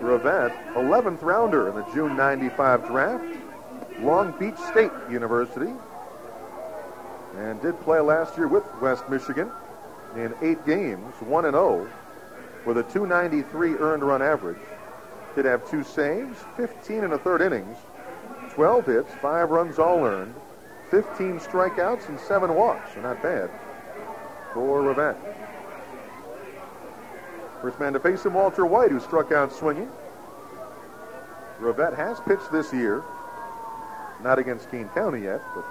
Rivette, 11th rounder in the June 95 draft. Long Beach State University. And did play last year with West Michigan in 8 games, 1-0, with a 293 earned run average. Did have 2 saves, 15 in the 3rd innings, 12 hits, 5 runs all earned, 15 strikeouts, and 7 walks. So not bad for Rivette. First man to face him, Walter White, who struck out swinging. Rivette has pitched this year. Not against Kane County yet, but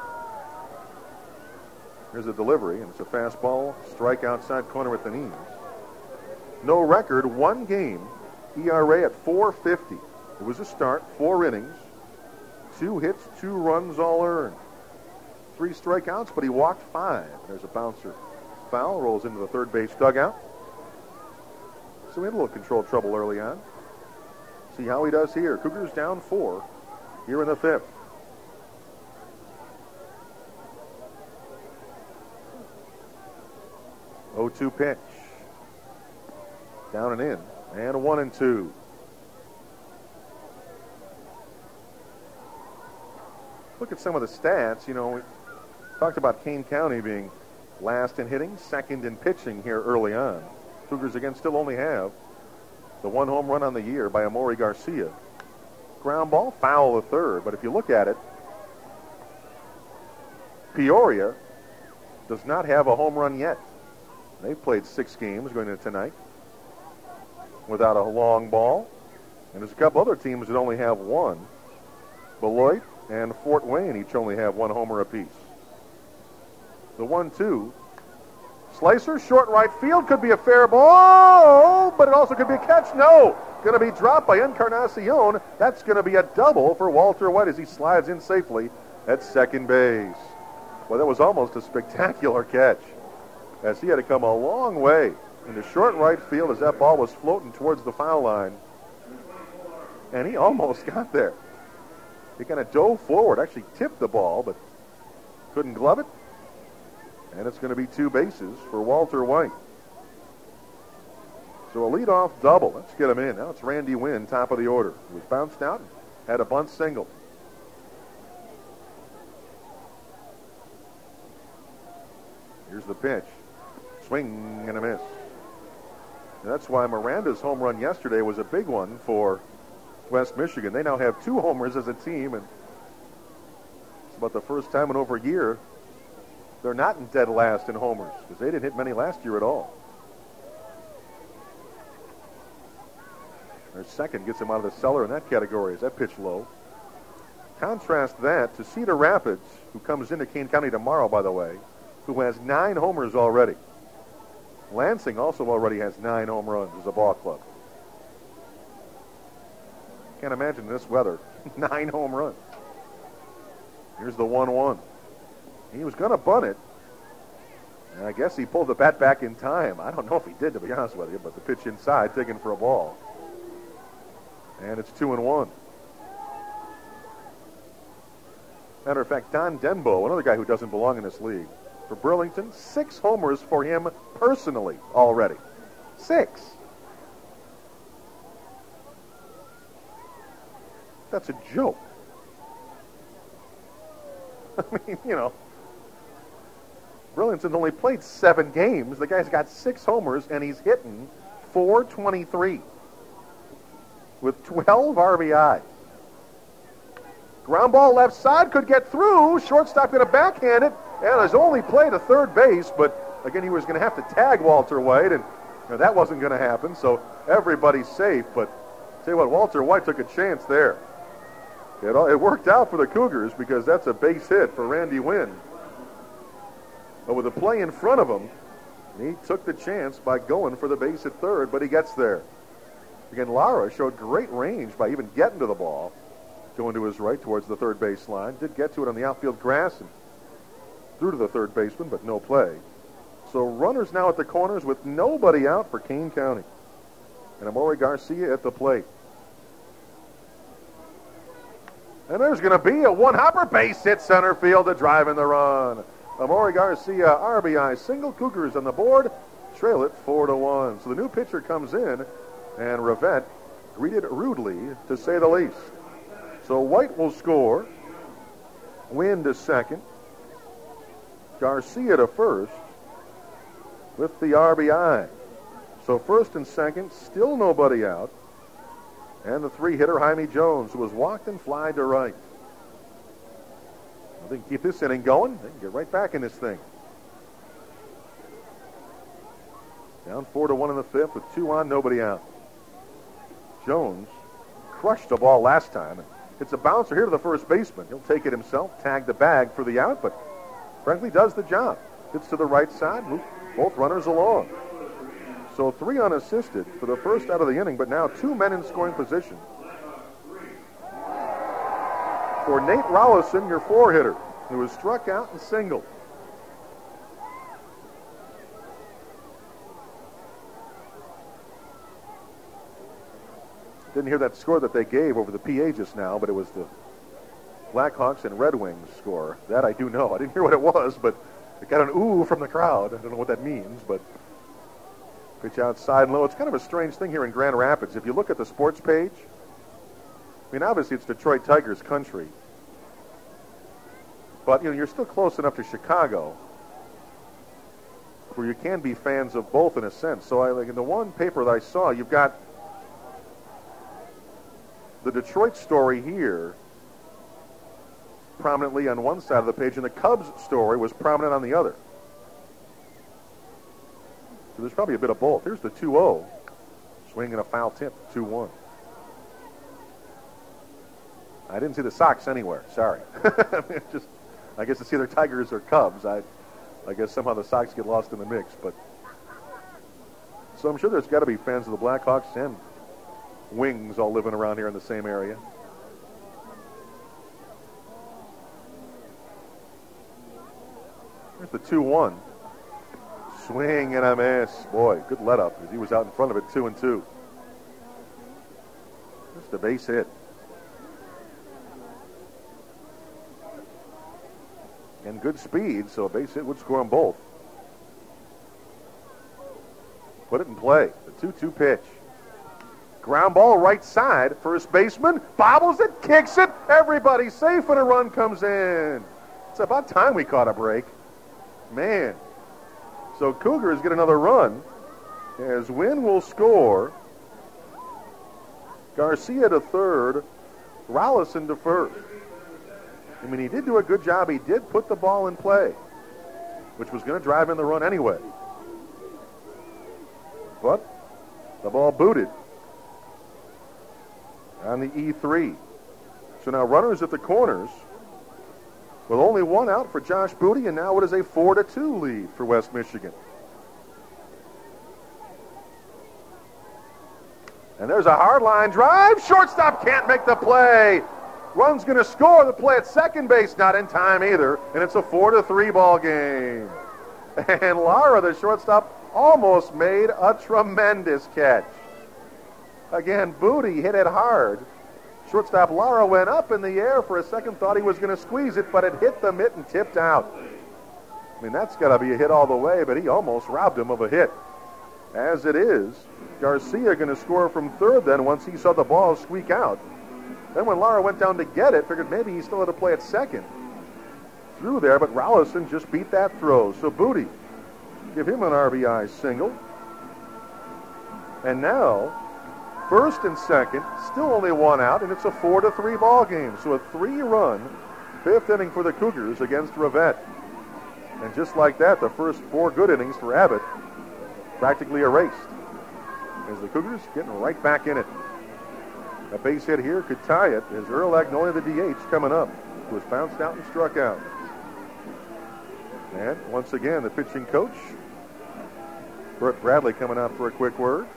here's a delivery, and it's a fastball, strike outside corner with the knees. No record, 1 game, ERA at 4.50. It was a start, 4 innings, 2 hits, 2 runs all earned. 3 strikeouts, but he walked 5. There's a bouncer. Foul, rolls into the third base dugout. So we had a little control trouble early on. See how he does here. Cougars down 4 here in the 5th. 0-2 pitch. Down and in. And 1-2. Look at some of the stats. You know, we talked about Kane County being last in hitting, second in pitching here early on. Cougars again still only have the 1 home run on the year by Amori Garcia. Ground ball, foul the 3rd. But if you look at it, Peoria does not have a home run yet. They've played 6 games going into tonight without a long ball. And there's a couple other teams that only have 1. Beloit and Fort Wayne each only have 1 homer apiece. The 1-2. Slicer, short right field, could be a fair ball, but it also could be a catch. No, going to be dropped by Encarnacion. That's going to be a double for Walter White as he slides in safely at second base. Well, that was almost a spectacular catch, as he had to come a long way into short right field as that ball was floating towards the foul line. And he almost got there. He kind of dove forward, actually tipped the ball, but couldn't glove it. And it's going to be 2 bases for Walter White. So a leadoff double. Let's get him in. Now it's Randy Winn, top of the order. He was bounced out and had a bunt single. Here's the pitch. Swing and a miss. And that's why Miranda's home run yesterday was a big one for West Michigan. They now have 2 homers as a team, and it's about the first time in over a year they're not in dead last in homers, because they didn't hit many last year at all. Their second gets him out of the cellar in that category. Is that pitch low? Contrast that to Cedar Rapids, who comes into Kane County tomorrow, by the way, who has 9 homers already. Lansing also already has 9 home runs as a ball club. Can't imagine this weather. 9 home runs. Here's the 1-1. He was going to bunt it. And I guess he pulled the bat back in time. I don't know if he did, to be honest with you, but the pitch inside, taken for a ball. And it's 2-1. Matter of fact, Don Denbo, another guy who doesn't belong in this league, for Burlington, 6 homers for him personally already. 6. That's a joke. I mean, you know, Burlington's only played 7 games. The guy's got 6 homers, and he's hitting .423 with 12 RBI. Ground ball left side, could get through. Shortstop going to backhand it, and has only played a third base, but again, he was going to have to tag Walter White, and that wasn't going to happen, so everybody's safe. But tell you what, Walter White took a chance there. It worked out for the Cougars, because that's a base hit for Randy Winn. But with the play in front of him, he took the chance by going for the base at third, but he gets there. Again, Lara showed great range by even getting to the ball, going to his right towards the third base line. Did get to it on the outfield grass and threw to the third baseman, but no play. So runners now at the corners with nobody out for Kane County. And Amori Garcia at the plate. And there's going to be a one-hopper, base hit center field to drive in the run. Amori Garcia, RBI single. Cougars on the board, trail it 4-1. So the new pitcher comes in, and Rivette greeted rudely, to say the least. So White will score. Winn to second. Garcia to first with the RBI. So first and second, still nobody out. And the three-hitter, Jaime Jones, who was walked and flied to right. They can keep this inning going. They can get right back in this thing. Down 4-1 in the fifth with 2 on, nobody out. Jones crushed the ball last time. It's a bouncer here to the first baseman. He'll take it himself, tag the bag for the out, but frankly does the job. Hits to the right side, move both runners along. So 3 unassisted for the first out of the inning, but now 2 men in scoring position. For Nate Rollison, your 4-hitter, who was struck out and singled. Didn't hear that score that they gave over the PA just now, but it was the Blackhawks and Red Wings score. That I do know. I didn't hear what it was, but it got an ooh from the crowd. I don't know what that means, but pitch outside and low. It's kind of a strange thing here in Grand Rapids. If you look at the sports page, I mean, obviously it's Detroit Tigers country, but you're still close enough to Chicago where you can be fans of both in a sense. So like in the one paper that I saw, you've got the Detroit story here prominently on one side of the page, and the Cubs story was prominent on the other. So there's probably a bit of both. Here's the 2-0. Swing and a foul tip, 2-1. I didn't see the Sox anywhere. Sorry. I guess it's either Tigers or Cubs. I guess somehow the Sox get lost in the mix. But so I'm sure there's got to be fans of the Blackhawks and Wings all living around here in the same area. Here's the 2-1. Swing and a miss. Boy, good let up as he was out in front of it, 2-2. Just a base hit. And good speed, so a base hit would score them both. Put it in play. The 2-2 pitch. Ground ball right side. First baseman bobbles it, kicks it. Everybody's safe and a run comes in. It's about time we caught a break. Man. So Cougars get another run as Winn will score. Garcia to third. Rollison to first. I mean, he did do a good job. He did put the ball in play, which was going to drive in the run anyway. But the ball booted on the E3. So now runners at the corners with only 1 out for Josh Booty, and now it is a 4-2 lead for West Michigan. And there's a hard line drive. Shortstop can't make the play. Run's going to score. The play at second base, not in time either. And it's a 4-3 ball game. And Lara, the shortstop, almost made a tremendous catch. Again, Booty hit it hard. Shortstop Lara went up in the air for a second, thought he was going to squeeze it, but it hit the mitt and tipped out. I mean, that's got to be a hit all the way, but he almost robbed him of a hit. As it is, Garcia going to score from third then once he saw the ball squeak out. Then when Lara went down to get it, figured maybe he still had to play at second. Through there, but Rollison just beat that throw. So Booty, give him an RBI single. And now, first and second, still only 1 out, and it's a 4-3 ball game. So a 3-run 5th inning for the Cougars against Rivette. And just like that, the first 4 good innings for Abbott practically erased, as the Cougars getting right back in it. A base hit here could tie it, as Earl Agnolia, the DH, coming up, was bounced out and struck out. And once again, the pitching coach, Burt Bradley, coming out for a quick word.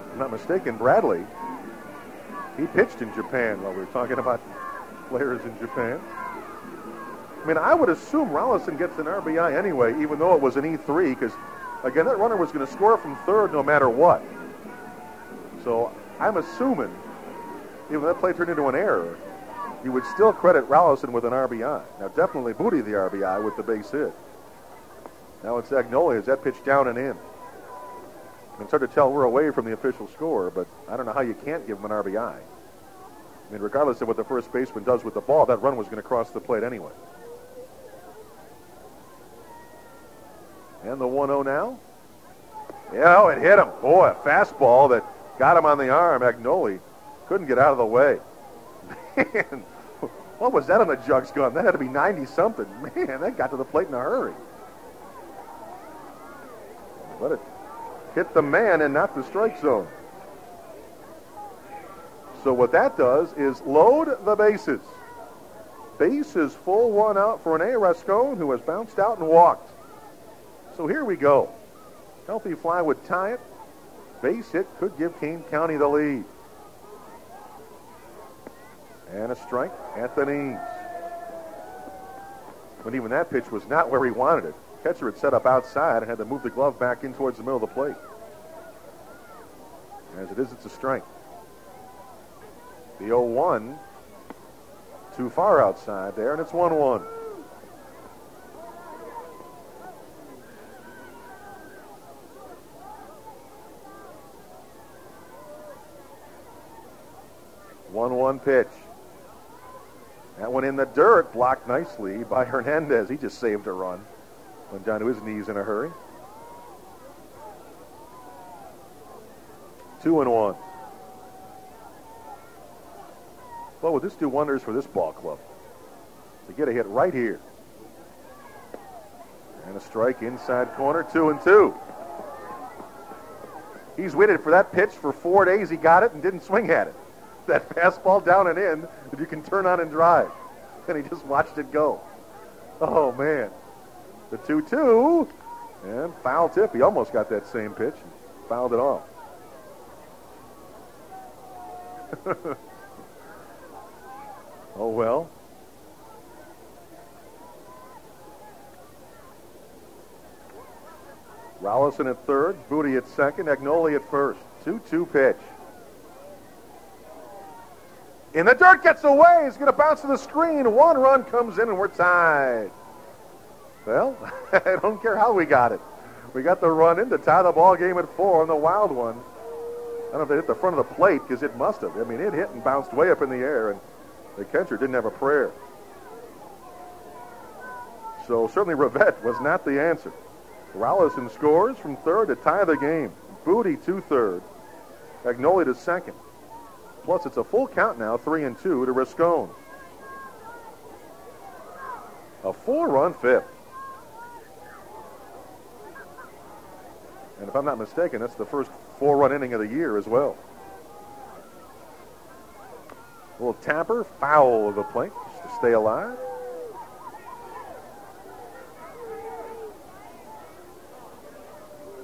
If I'm not mistaken, Bradley, he pitched in Japan while we were talking about players in Japan. I mean, I would assume Rollison gets an RBI anyway, even though it was an E3, because, again, that runner was going to score from third no matter what. So I'm assuming, even though that play turned into an error, you would still credit Rollison with an RBI. Now, definitely Booty the RBI with the base hit. Now it's Agnoli as that pitch down and in. It's hard to tell we're away from the official score, but I don't know how you can't give him an RBI. I mean, regardless of what the first baseman does with the ball, that run was going to cross the plate anyway. And the 1-0 now. Yeah, it hit him. Boy, a fastball that got him on the arm. Agnoli couldn't get out of the way. Man, what was that on the Jugs gun? That had to be 90-something. Man, that got to the plate in a hurry. But it hit the man and not the strike zone. So what that does is load the bases. Bases full, one out for Rene Rascon, who has bounced out and walked. So here we go. Healthy fly would tie it. Base hit could give Kane County the lead. And a strike at the knees. But even that pitch was not where he wanted it. Catcher had set up outside and had to move the glove back in towards the middle of the plate. As it is, it's a strike. The 0-1 too far outside there, and it's 1-1. One pitch. That one in the dirt, blocked nicely by Hernandez. He just saved a run. Went down to his knees in a hurry. 2-1. Well, would this do wonders for this ball club? To get a hit right here. And a strike inside corner, 2-2. He's waited for that pitch for 4 days. He got it and didn't swing at it. That fastball down and in that you can turn on and drive. And he just watched it go. Oh, man. The 2-2. And foul tip. He almost got that same pitch and fouled it off. Oh, well. Rollison at third. Booty at second. Agnoli at first. 2-2 pitch. In the dirt, gets away. He's going to bounce to the screen. One run comes in, and we're tied. Well, I don't care how we got it. We got the run in to tie the ball game at 4 on the wild one. I don't know if it hit the front of the plate, because it must have. I mean, it hit and bounced way up in the air, and the catcher didn't have a prayer. So certainly Rivette was not the answer. Rollison scores from third to tie the game. Booty to third. Agnoli to second. Plus, it's a full count now, 3-2 to Rascon. A 4-run fifth. And if I'm not mistaken, that's the first 4-run inning of the year as well. A little tapper, foul of the plate, just to stay alive.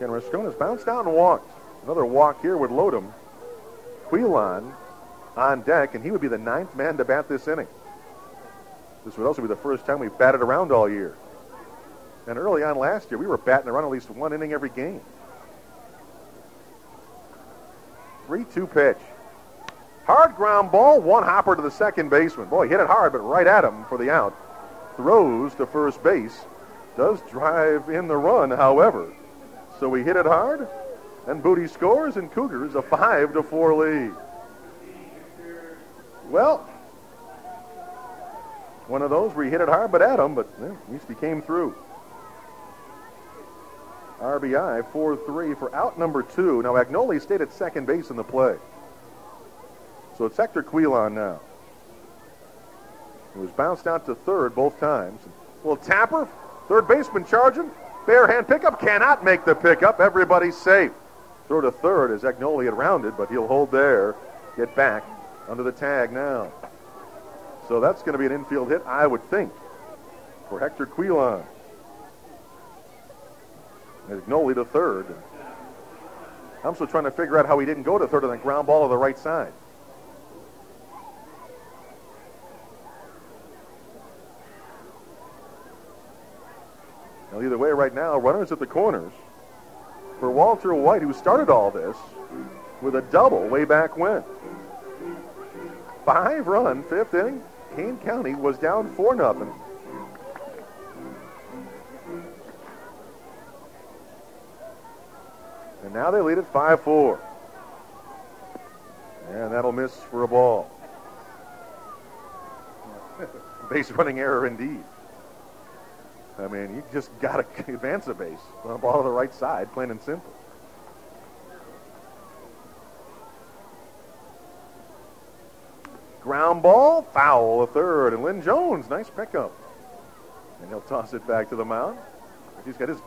And Rascon has bounced out and walked. Another walk here would load him. Quilon on deck, and he would be the 9th man to bat this inning. This would also be the first time we've batted around all year. And early on last year, we were batting around at least 1 inning every game. 3-2 pitch. Hard ground ball, one hopper to the second baseman. Boy, hit it hard, but right at him for the out. Throws to first base. Does drive in the run, however. So we hit it hard, and Booty scores, and Cougars a 5-4 lead. Well, one of those where he hit it hard, but at him, but at least he came through. RBI 4-3 for out number 2. Now, Agnoli stayed at second base in the play. So it's Hector Quilon now. He was bounced out to third both times. Well, tapper, third baseman charging. Bare hand pickup, cannot make the pickup. Everybody's safe. Throw to third as Agnoli had rounded, but he'll hold there. Get back under the tag now. So that's going to be an infield hit, I would think, for Hector Quilon. Agnoli to third. I'm still trying to figure out how he didn't go to third on the ground ball to the right side. Now, either way right now, runners at the corners for Walter White, who started all this with a double way back when. 5-run, 5th inning. Kane County was down 4-0. And now they lead at 5-4. And that'll miss for a ball. Base running error indeed. I mean, you just got to advance a base on a ball to the right side, plain and simple. Ground ball, foul, a third, and Lynn Jones, nice pickup. And he'll toss it back to the mound. He's got his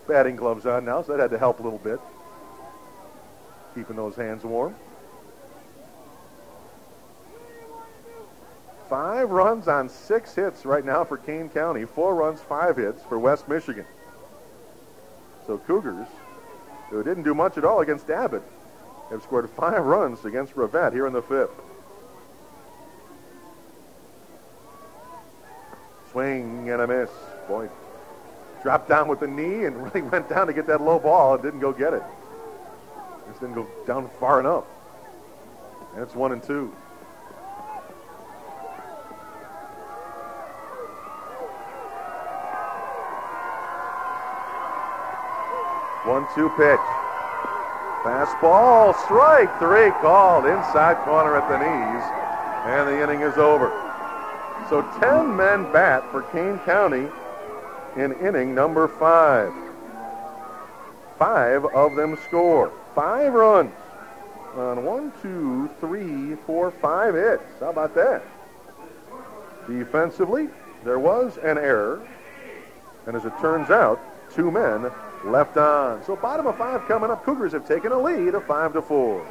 batting gloves on now, so that had to help a little bit. Keeping those hands warm. 5 runs on 6 hits right now for Kane County. 4 runs, 5 hits for West Michigan. So Cougars, who didn't do much at all against Abbott, have scored 5 runs against Rivette here in the 5th. Swing and a miss. Boy, dropped down with the knee and really went down to get that low ball and didn't go get it. Just didn't go down far enough. And it's 1-2. One-two pitch. Fastball, strike 3 called inside corner at the knees, and the inning is over. So 10 men bat for Kane County in inning number 5. 5 of them score. 5 runs on 1, 2, 3, 4, 5 hits. How about that? Defensively, there was an error, and as it turns out, 2 men left on. So bottom of 5 coming up. Cougars have taken a lead of 5-4.